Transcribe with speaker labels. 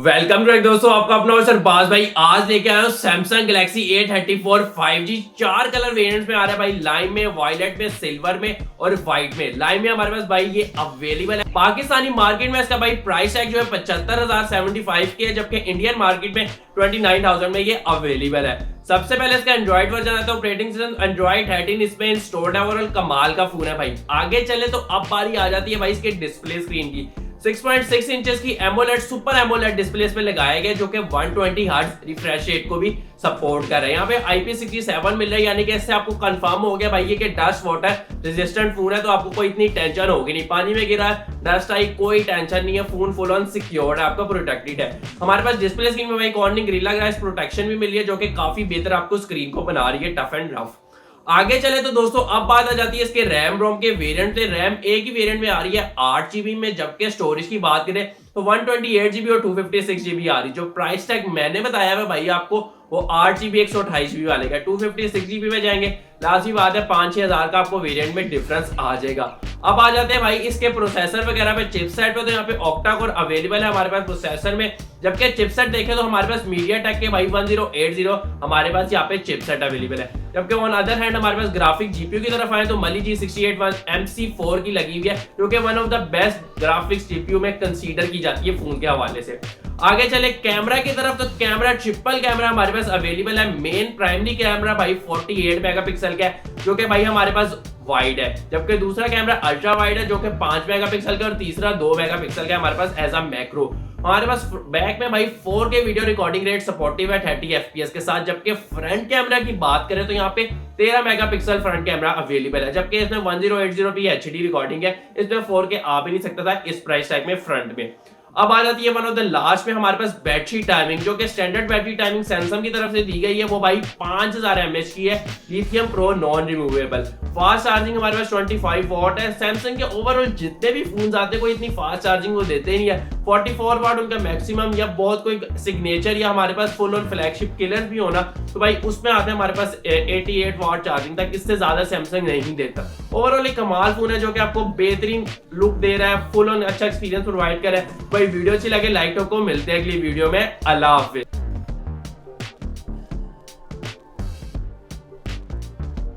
Speaker 1: Welcome to दोस्तों, आपका अपना सर बाज भाई। आज लेके आया हूँ सैमसंग गैलेक्सी A34 5G। चार कलर वेरिएंट्स में आ रहा है भाई, लाइम में, वायलेट में, सिल्वर में और व्हाइट में। लाइम में हमारे पास भाई ये अवेलेबल है। पाकिस्तानी मार्केट में इसका भाई प्राइस टैग जो है 75,075 की है, जबकि इंडियन मार्केट में 29,000 में ये अवेलेबल है। सबसे पहले इसका एंड्रॉइड वर्जन आता है, ऑपरेटिंग सिस्टम एंड्रॉइड 13 इसमें इंस्टॉल्ड है। ओवरऑल कमाल का फोन है भाई। आगे चले तो अब बारी आ जाती है भाई इसके डिस्प्ले स्क्रीन की। 6.6 इंचेस की एमोलेड सुपर एमोलेड डिस्प्ले में लगाया गया, जो कि 120 हर्ट्ज रिफ्रेश रेट को भी सपोर्ट कर रहे हैं। यहाँ पे IP67 मिल रहा है, यानी कि इससे आपको कंफर्म हो गया भाई ये कि डस्ट वाटर रेजिस्टेंट फोन है, तो आपको कोई इतनी टेंशन होगी नहीं। पानी में गिरा, डस्ट आई, कोई टेंशन नहीं है। फोन फुल ऑन सिक्योर्ड है, आपका प्रोटेक्टेड है। हमारे पास डिस्प्ले स्क्रीन में भाई कॉर्निंग गोरिल्ला ग्लास प्रोटेक्शन भी मिली है, जो कि काफी बेहतर आपको स्क्रीन को बना रही है टफ एंड रफ। आगे चले तो दोस्तों अब बात आ जाती है इसके रैम रोम के वेरिएंट पे। रैम एक ही वेरिएंट में आ रही है 8GB में, जबकि स्टोरेज की बात करें तो 128GB और 256GB आ रही है। जो प्राइस टैग मैंने बताया है भाई आपको, वो 8GB 128GB वाले का। 256GB में जाएंगे, लास्ट ही बात है 5-6 हजार का आपको वेरिएंट में डिफरेंस आ जाएगा। अब आ जाते हैं भाई इसके प्रोसेसर वगैरह पे, चिपसेट पे। तो यहाँ पे ऑक्टा कोर अवेलेबल है हमारे पास प्रोसेसर में, जबकि चिपसेट देखें तो हमारे पास मीडियाटेक के भाई 1080 हमारे पास यहाँ पे चिपसेट अवेलेबल है। जबकि ऑन अदर हैंड हमारे पास ग्राफिक जीपीयू की तरफ आए तो मली G68 MC4 की लगी हुई है, जो कि one of the best graphics GPU में कंसीडर की जाती है फोन के हवाले से। आगे चले कैमरा की तरफ, तो कैमरा ट्रिपल कैमरा हमारे पास अवेलेबल है। मेन प्राइमरी कैमरा भाई 48 मेगापिक्सल का है, जो कि भाई हमारे पास वाइड है। जबकि दूसरा कैमरा अल्ट्रा वाइड है, जो कि 5 मेगापिक्सल का, और तीसरा 2 मेगापिक्सल का हमारे पास एज अ मैक्रो। हमारे पास बैक में भाई 4K video recording rate supportive है 30 FPS के साथ। जबकि फ्रंट कैमरा की बात करें तो यहाँ पे 13 मेगापिक्सल फ्रंट कैमरा अवेलेबल है, जबकि इसमें 1080p HD रिकॉर्डिंग है। इसमें 4K आ भी नहीं सकता था इस प्राइस टैग में फ्रंट में। अब आ जाती है वन ऑफ द लास्ट में हमारे पास बैटरी टाइमिंग, जो कि स्टैंडर्ड बैटरी टाइमिंग सैमसंग की तरफ से दी गई है, वो भाई 5000 mAh की है, lithium pro non removable. Fast charging हमारे पास 25 वॉट है। सैमसंग के ओवरऑल जितने भी फोन आते हैं कोई इतनी फास्ट चार्जिंग वो देते नहीं है। 44 वाट उनका मैक्सिमम, या बहुत कोई सिग्नेचर या हमारे पास फुल ऑन फ्लैगशिप किलर भी होना तो भाई उसमें आते हैं हमारे पास 88 वाट चार्जिंग तक। इससे ज्यादा सैमसंग नहीं देता। ओवरऑल एक कमाल फोन है, जो कि आपको बेहतरीन लुक दे रहा है, फुल ऑन अच्छा एक्सपीरियंस प्रोवाइड कर रहा है। वीडियो अच्छी लगे लाइक को। मिलते हैं अगली वीडियो में। अल्लाह हाफिज।